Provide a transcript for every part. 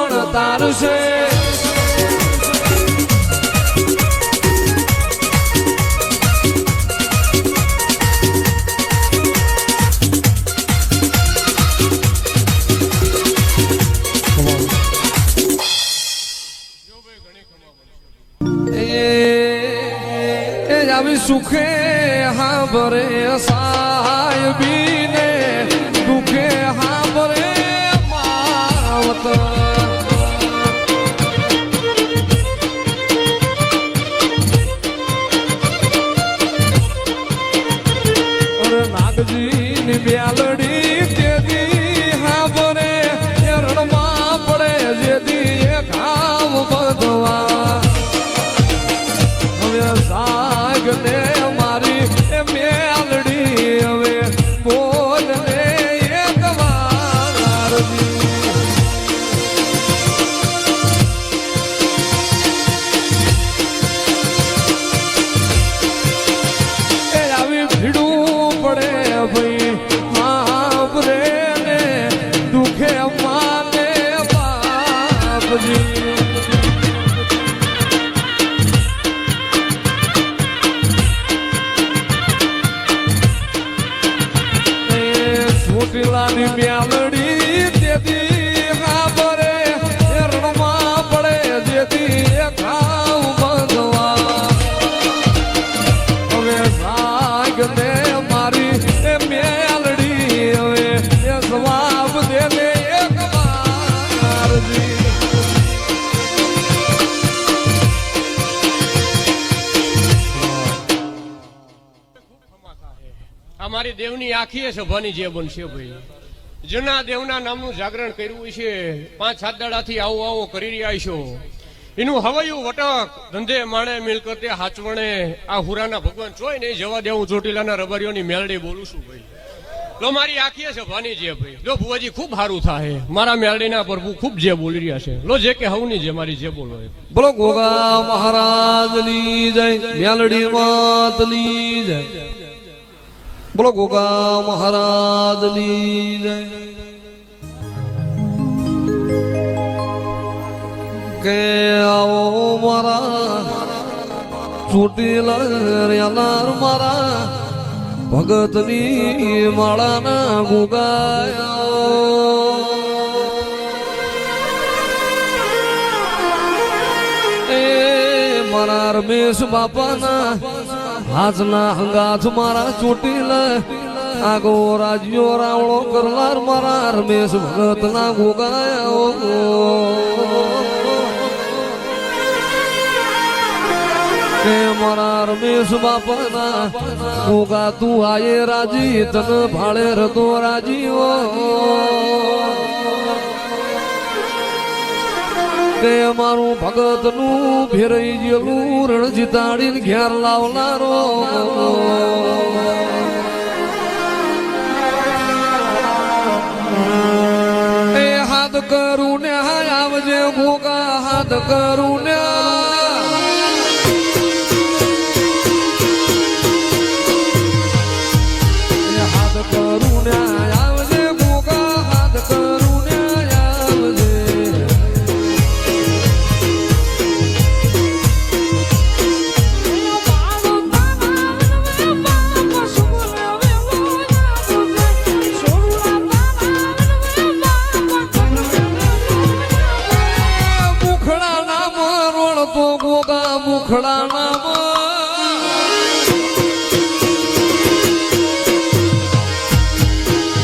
પણ તારશે સુખે હા ભરે સાહેબીને દુખે હા ભરે માવત નાગજીની બ્યાલડી તેથી હા ભરે રણમાં પડે જેથી એ ઘાવ બધવા હવે સાગને મારી એ મેલડી હવે બોલને એક વારજી એ આવી ભીડું પડે ભાઈ માપરે ને દુખે માને બાપજી ચોટીલાની મ્યાલડી તેથી ખબરે રણમાં પડે જેથી એ ખાવ બંધવા હવે સાગને મારી એ મ્યાલડી હવે એ જવાબ દેને એક વારજી અમારી દેવની આખી સભાની જે બનશે ભાઈ જેના દેવના નામનું જાગરણ કર્યું છે 5-7 દાડાથી આવો આવો કરી રહ્યા છો એનું હવૈયું વટક ધંધે માણે મિલકતે હાચવણે આ હુરાના ભગવાન ચોય નહીં જવા દેવું ચોટીલાના રબારીઓની મેલડી બોલું છું ભાઈ તો મારી આખી સભાની જે ભાઈ જો ભુવાજી ખૂબ સારું થાય મારા મેલડીના પ્રભુ ખૂબ જે બોલી રહ્યા છે લો જે કે હવની જે મારી જે બોલો બોલો ગોગા મહારાજની જય મેલડી માતની જય બોલો ગોગા મહારાજની જય કે આવો મારા ચોટીલા મારા ભગતની માળાના ગુગાયા એ મારા રમેશ બાપાના હાથના હંગાથ મારા ચોટીલ આગો રાજ્યો રાવણો કરનાર મારા રમેશ ભગત ના ગોગાયા મારા રમેશ બાપાના ગોગા તું આયે રાજી તન ભાડે રતો રાજી કે મારું ભગત નું ફેરઈ ગયેલું રણ જીતાડીને ઘેર લાવનારો એ હાથ કરું ને આવજે ગોગા હાથ કરું ને હાથ કરું ને આવજે ગોગા હાથ કરું ને આવજે મુખડા નામ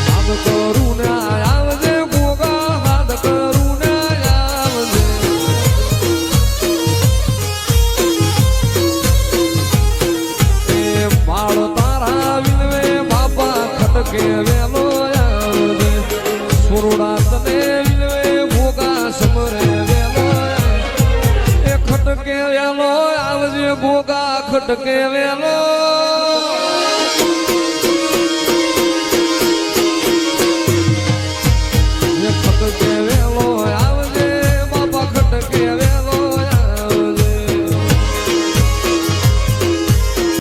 હાથ કરું ને આવજે ગોગા હાથ કરું ને આવજે એ બાળ તારા વિનવે બાપા ખટકે વેલો આવજે સુરડા તને વિનવે ગોગા સમરે વેલો એ ખટકે વેલો આવજે ગોગા ખટકે વેલો